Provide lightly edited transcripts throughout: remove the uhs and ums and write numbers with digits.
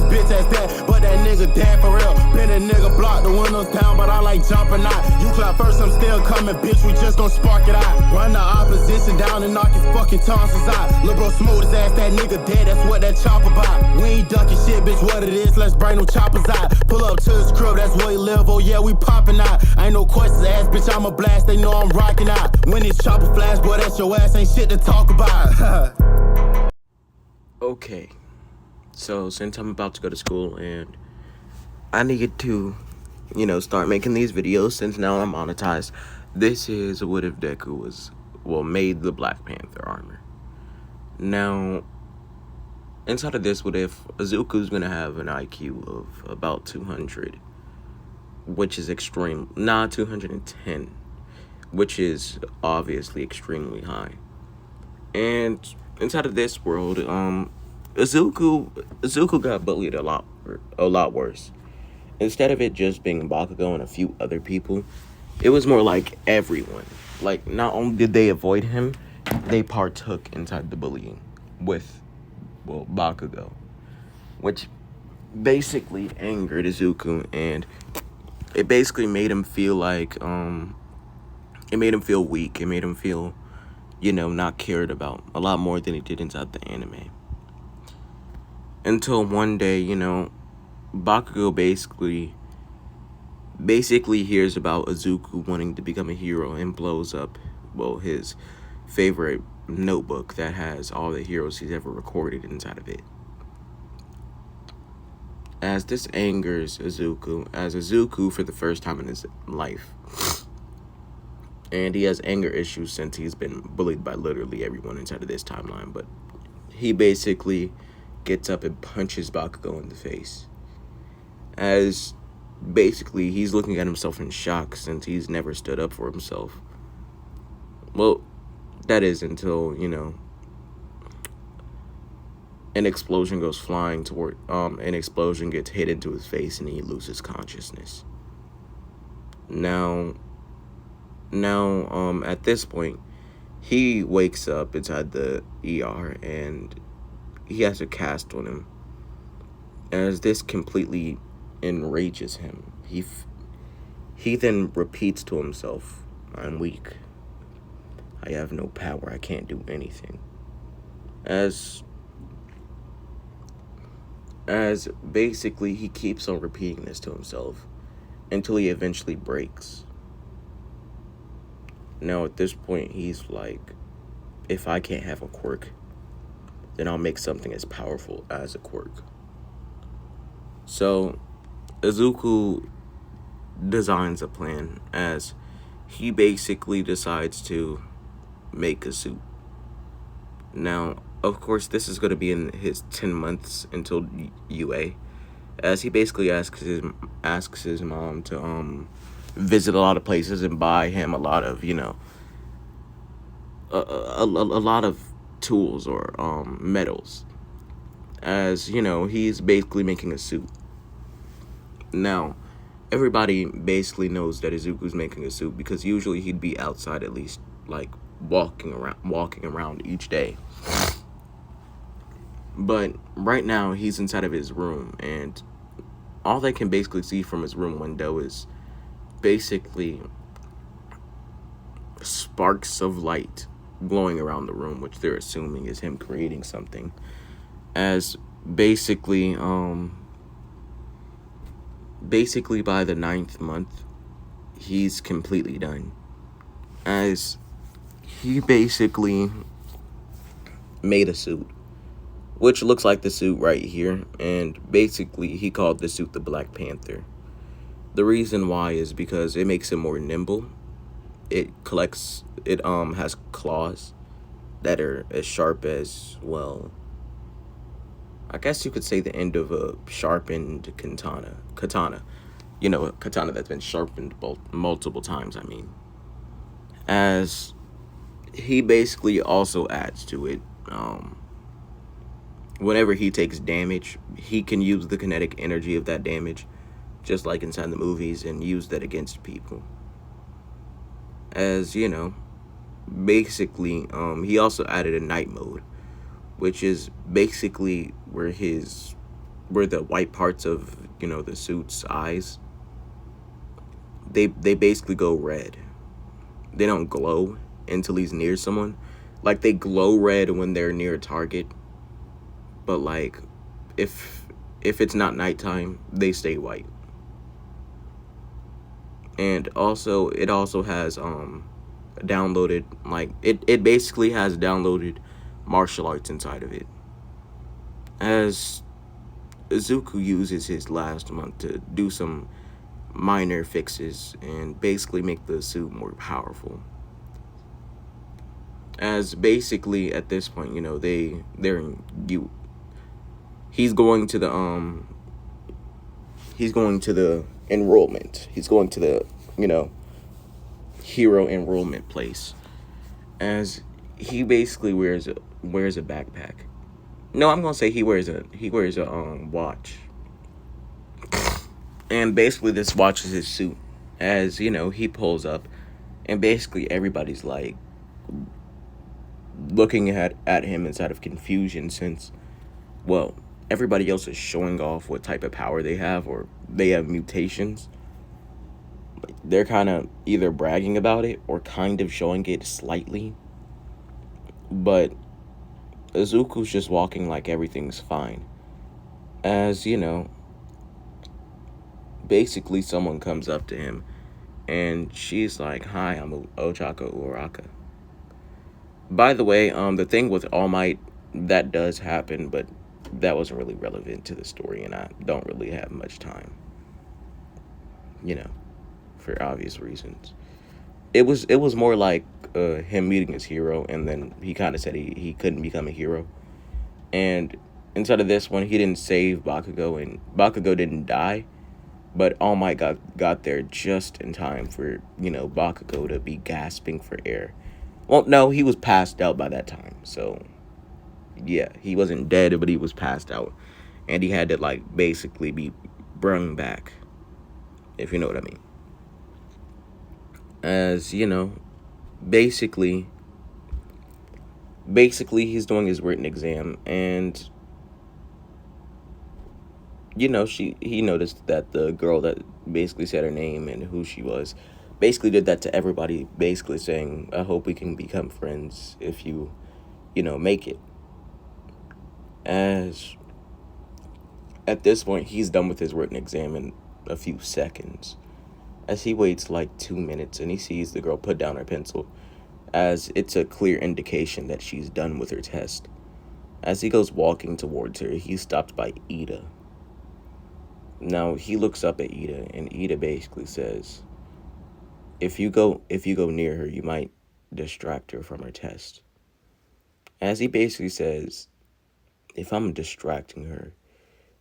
bitch ass dead, but that nigga dead for real. Been a nigga block the windows down, but I like jumping out. You clap first, I'm still coming, bitch, we just gon' spark it out. Run the opposition down and knock his fucking tonsils out. Lil' bro smooth his ass, that nigga dead, that's what that chopper about. We ain't ducking shit, bitch, what it is, let's bring them choppers out. Pull up to his crib, that's where he live, oh yeah, we popping out. Ain't no questions asked, bitch, I'm a blast, they know I'm rocking out. When this chopper flash, boy, that's your ass, ain't shit to talk about. Okay, so since I'm about to go to school and I needed to, start making these videos since now I'm monetized, this is what if Deku made the Black Panther armor. Now, inside of this, what if Izuku's gonna have an IQ of about 200, which is 210, which is obviously extremely high. And inside of this world, Izuku got bullied a lot worse. Instead of it just being Bakugo and a few other people, it was more like everyone. Like, not only did they avoid him, they partook inside the bullying with, Bakugo, which basically angered Izuku, and it basically made him feel like, it made him feel weak. It made him feel, not cared about a lot more than he did inside the anime. Until one day, Bakugo basically hears about Izuku wanting to become a hero and blows up, his favorite notebook that has all the heroes he's ever recorded inside of it. As this angers Izuku for the first time in his life. And he has anger issues since he's been bullied by literally everyone inside of this timeline. But he basically gets up and punches Bakugo in the face. As basically he's looking at himself in shock since he's never stood up for himself. Well, that is until, an explosion goes flying toward, an explosion gets hit into his face and he loses consciousness. Now, at this point, he wakes up inside the ER and he has a cast on him. As this completely enrages him, he then repeats to himself, "I'm weak. I have no power. I can't do anything." As basically he keeps on repeating this to himself until he eventually breaks. Now at this point he's like, if I can't have a quirk, then I'll make something as powerful as a quirk. So Izuku designs a plan as he basically decides to make a suit. Now, of course, this is going to be in his 10 months until UA, as he basically asks his mom to visit a lot of places and buy him a lot of, a lot of tools or metals, as, he's basically making a suit. Now, everybody basically knows that Izuku's making a suit because usually he'd be outside at least, like, walking around each day. But right now he's inside of his room, and all they can basically see from his room window is basically sparks of light glowing around the room, which they're assuming is him creating something. As basically by the 9th month, he's completely done. As he basically made a suit, which looks like the suit right here, and basically he called the suit the Black Panther. The reason why is because it makes him more nimble. It has claws that are as sharp as, well, I guess you could say the end of a sharpened katana. A katana that's been sharpened multiple times, As he basically also adds to it, whenever he takes damage, he can use the kinetic energy of that damage, just like inside the movies, and use that against people. As, basically, he also added a night mode, which is basically where his where the white parts of, the suit's eyes, they basically go red. They don't glow until he's near someone. Like, they glow red when they're near a target, but like, if it's not nighttime, they stay white. And also, it also has downloaded, like, it basically has downloaded martial arts inside of it, as Izuku uses his last month to do some minor fixes and basically make the suit more powerful. As basically at this point, they're in you. He's going to the enrollment. He's going to the hero enrollment place. As he basically wears a backpack. No, I'm gonna say he wears a watch. And basically this watch is his suit. As he pulls up, and basically everybody's like looking at him inside of confusion, since, well, everybody else is showing off what type of power they have, or they have mutations. They're kind of either bragging about it or kind of showing it slightly. But Izuku's just walking like everything's fine. As, basically someone comes up to him and she's like, "Hi, I'm Ochako Uraka." By the way, the thing with All Might, that does happen, but that wasn't really relevant to the story, and I don't really have much time, for obvious reasons. It was more like him meeting his hero, and then he kind of said he couldn't become a hero. And inside of this one, he didn't save Bakugo, and Bakugo didn't die, but All Might got there just in time for, Bakugo to be gasping for air. Well, no, he was passed out by that time, so yeah, he wasn't dead, but he was passed out, and he had to, like, basically be brung back, if you know what I mean. As basically he's doing his written exam, and he noticed that the girl that basically said her name and who she was basically did that to everybody, basically saying, "I hope we can become friends if you make it." As at this point, he's done with his written exam in a few seconds, as he waits like 2 minutes and he sees the girl put down her pencil, as it's a clear indication that she's done with her test. As he goes walking towards her, he's stopped by Ida. Now he looks up at Ida, and Ida basically says, if you go near her, you might distract her from her test. As he basically says, if I'm distracting her,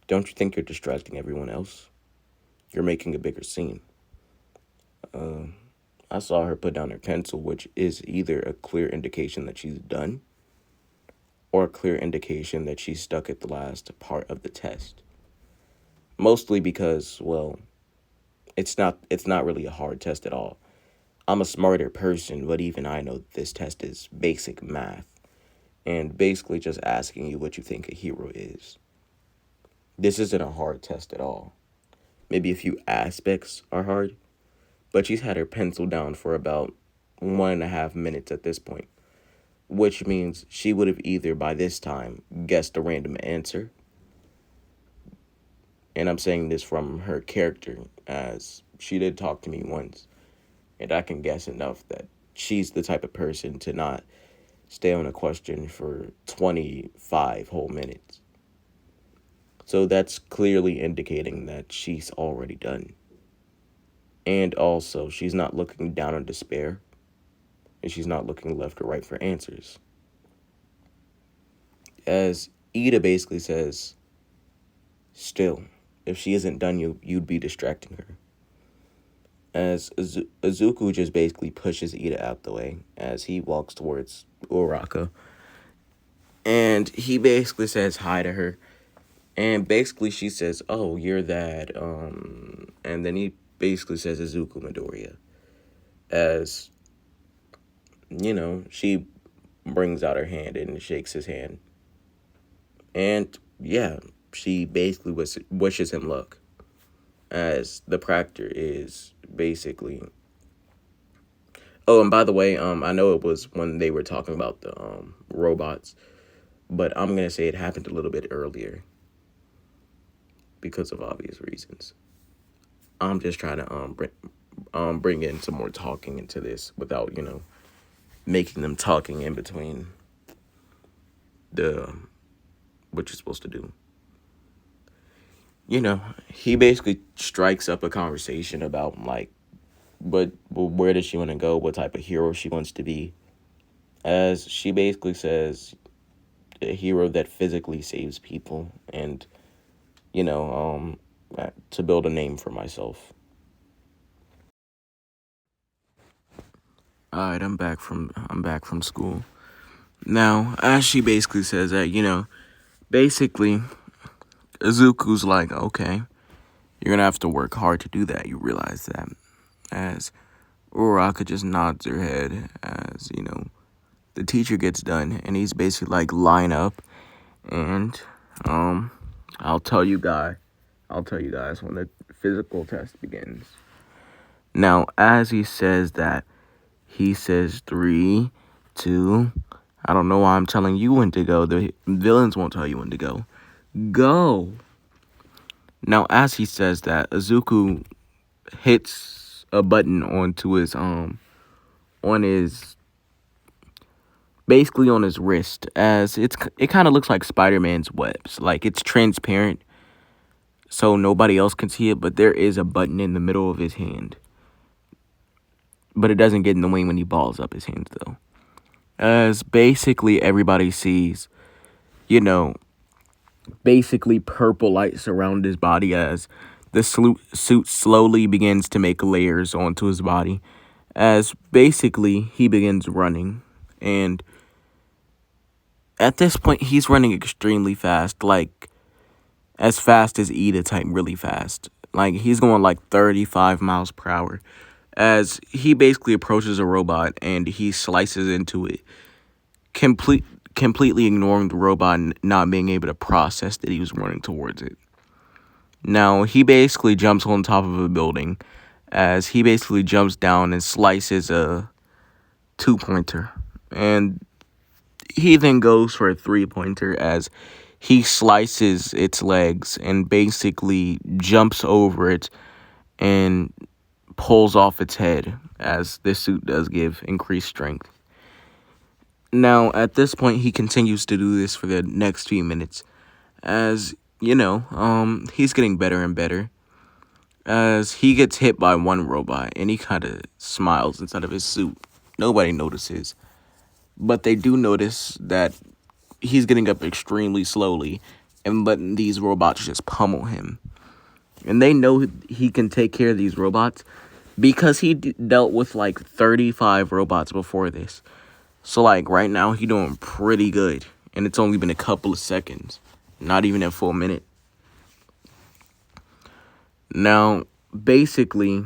don't you think you're distracting everyone else? You're making a bigger scene. I saw her put down her pencil, which is either a clear indication that she's done, or a clear indication that she's stuck at the last part of the test. Mostly because, well, it's not really a hard test at all. I'm a smarter person, but even I know this test is basic math, and basically just asking you what you think a hero is. This isn't a hard test at all. Maybe a few aspects are hard, but she's had her pencil down for about 1.5 minutes at this point, which means she would have either by this time guessed a random answer, and I'm saying this from her character, as she did talk to me once, and I can guess enough that she's the type of person to not stay on a question for 25 whole minutes. So that's clearly indicating that she's already done. And also, she's not looking down in despair, and she's not looking left or right for answers. As Ida basically says, still, if she isn't done, you'd be distracting her. As Izuku just basically pushes Ida out the way as he walks towards Uraka. And he basically says hi to her. And basically she says, "Oh, you're that," and then he basically says Izuku Midoriya. As, she brings out her hand and shakes his hand. And, yeah, she basically wishes him luck, as the Proctor is basically. Oh, and by the way, I know it was when they were talking about the robots, but I'm gonna say it happened a little bit earlier because of obvious reasons. I'm just trying to bring in some more talking into this without making them talking in between the what you're supposed to do. He basically strikes up a conversation about like where does she want to go, what type of hero she wants to be. As she basically says, a hero that physically saves people, and to build a name for myself. All right, I'm back from school. Now, as she basically says that, basically Izuku's like, okay, you're gonna have to work hard to do that. You realize that. As Uraraka just nods her head as, the teacher gets done, and he's basically like, line up, and I'll tell you guys when the physical test begins. Now, as he says that, he says 3, 2. I don't know why I'm telling you when to go. The villains won't tell you when to go. Go. Now, as he says that, Izuku hits a button onto his basically on his wrist, as it kind of looks like Spider-Man's webs. Like, it's transparent, so nobody else can see it, but there is a button in the middle of his hand. But it doesn't get in the way when he balls up his hands, though. As basically everybody sees, basically purple light surround his body as the suit slowly begins to make layers onto his body. As basically he begins running, and at this point he's running extremely fast, like as fast as Ida type, really fast. Like, he's going like 35 miles per hour. As he basically approaches a robot and he slices into it, completely ignoring the robot and not being able to process that he was running towards it. Now, he basically jumps on top of a building, as he basically jumps down and slices a 2-pointer. And he then goes for a 3-pointer as he slices its legs and basically jumps over it and pulls off its head, as this suit does give increased strength. Now, at this point, he continues to do this for the next few minutes, as, he's getting better and better, as he gets hit by one robot, and he kind of smiles inside of his suit. Nobody notices, but they do notice that he's getting up extremely slowly and letting these robots just pummel him. And they know he can take care of these robots because he dealt with like 35 robots before this. So, like, right now, he's doing pretty good. And it's only been a couple of seconds. Not even a full minute. Now, basically,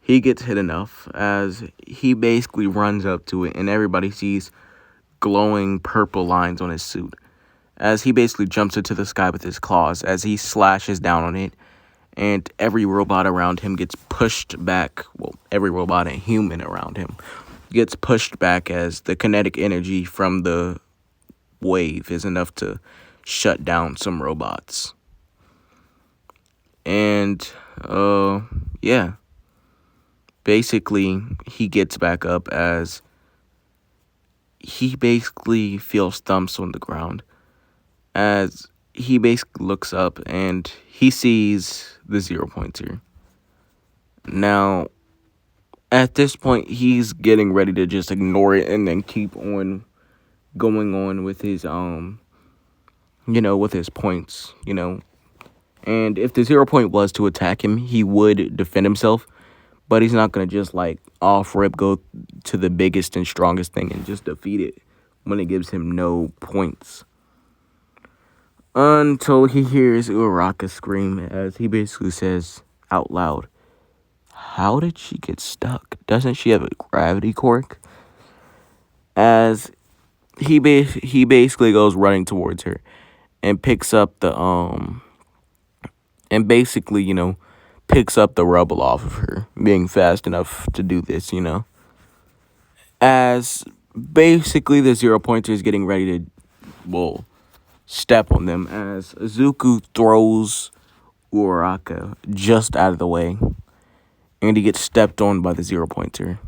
he gets hit enough as he basically runs up to it. And everybody sees glowing purple lines on his suit, as he basically jumps into the sky with his claws as he slashes down on it. And every robot around him gets pushed back. Well, every robot and human around him gets pushed back, as the kinetic energy from the wave is enough to shut down some robots. And, yeah. Basically, he gets back up as he basically feels thumps on the ground. As he basically looks up and he sees the 0-pointer. Now, at this point, he's getting ready to just ignore it and then keep on going on with his, with his points, And if the 0-point was to attack him, he would defend himself. But he's not going to just, like, off-rip go to the biggest and strongest thing and just defeat it when it gives him no points. Until he hears Uraraka scream, as he basically says out loud, "How did she get stuck? Doesn't she have a gravity quirk?" As he basically goes running towards her, and picks up the and basically, picks up the rubble off of her, being fast enough to do this, As basically the 0-pointer is getting ready to, well, step on them, as Izuku throws Uraraka just out of the way, and he gets stepped on by the 0-pointer.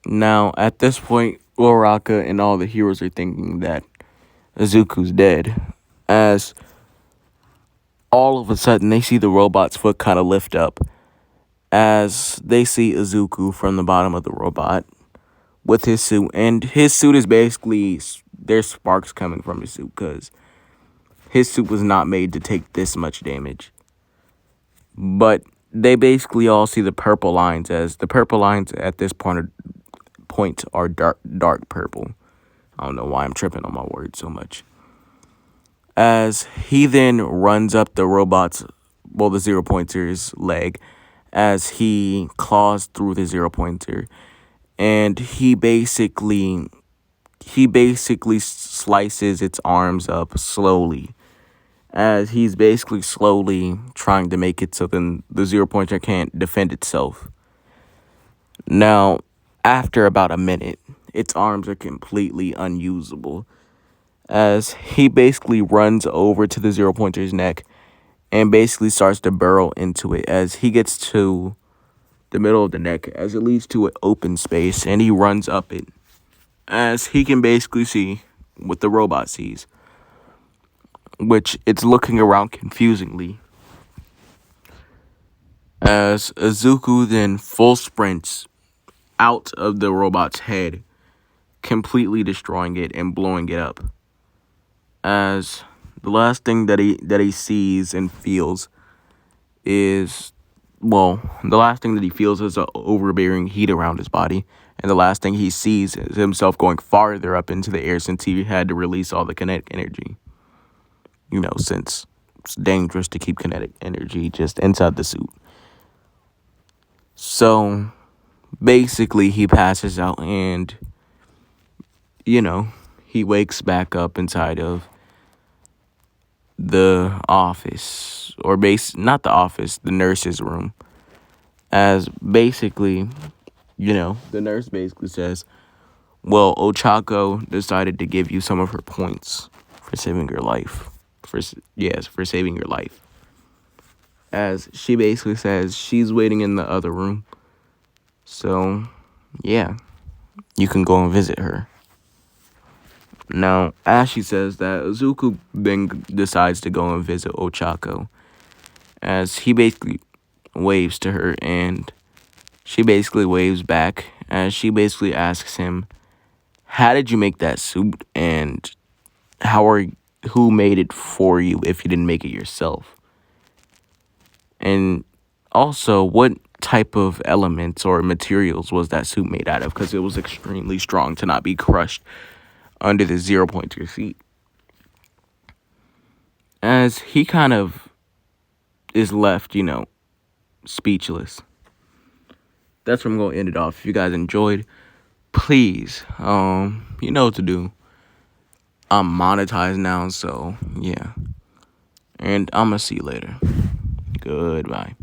Now, at this point, Uraraka and all the heroes are thinking that Izuku's dead, as all of a sudden they see the robot's foot kind of lift up, as they see Izuku from the bottom of the robot with his suit, and his suit is basically, there's sparks coming from his suit, because his suit was not made to take this much damage. But they basically all see the purple lines, as the purple lines at this point are dark purple. I don't know why I'm tripping on my words so much. As he then runs up the robot's, well, the 0-pointer's leg, as he claws through the 0-pointer, and he basically slices its arms up slowly, as he's basically slowly trying to make it so then the 0-pointer can't defend itself. Now, after about a minute, its arms are completely unusable, as he basically runs over to the 0-pointer's neck and basically starts to burrow into it, as he gets to the middle of the neck, as it leads to an open space, and he runs up it, as he can basically see what the robot sees, which it's looking around confusingly, as Izuku then full sprints out of the robot's head, completely destroying it and blowing it up. As the last thing that he sees and feels is, well, the last thing that he feels is an overbearing heat around his body, and the last thing he sees is himself going farther up into the air, since he had to release all the kinetic energy. Since it's dangerous to keep kinetic energy just inside the suit. So basically he passes out, and he wakes back up inside of the office, or not the office, the nurse's room, as basically, the nurse basically says, well, Ochako decided to give you some of her points for saving your life. For saving your life. As she basically says she's waiting in the other room. So, yeah, you can go and visit her. Now, as she says that, Izuku then decides to go and visit Ochako, as he basically waves to her, and she basically waves back, as she basically asks him, how did you make that suit, and who made it for you if you didn't make it yourself? And also, what type of elements or materials was that suit made out of, because it was extremely strong to not be crushed under the 0-pointer feet. As he kind of is left, speechless. That's where I'm going to end it off. If you guys enjoyed, please, you know what to do. I'm monetized now, so yeah. And I'm going to see you later. Goodbye.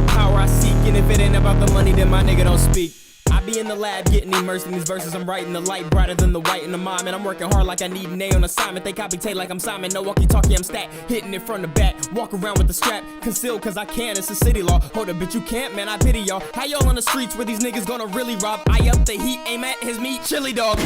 Power I seek, and if it ain't about the money, then my nigga don't speak. I be in the lab getting immersed in these verses. I'm writing the light brighter than the white in the mom, and I'm working hard like I need an A on assignment. They copy tape like I'm Simon. No walkie-talkie, I'm stat. Hitting it from the back. Walk around with the strap. Concealed cause I can. It's a city law. Hold up, bitch, you can't, man. I pity y'all. How y'all on the streets where these niggas gonna really rob? I up the heat, aim at his meat. Chili dog.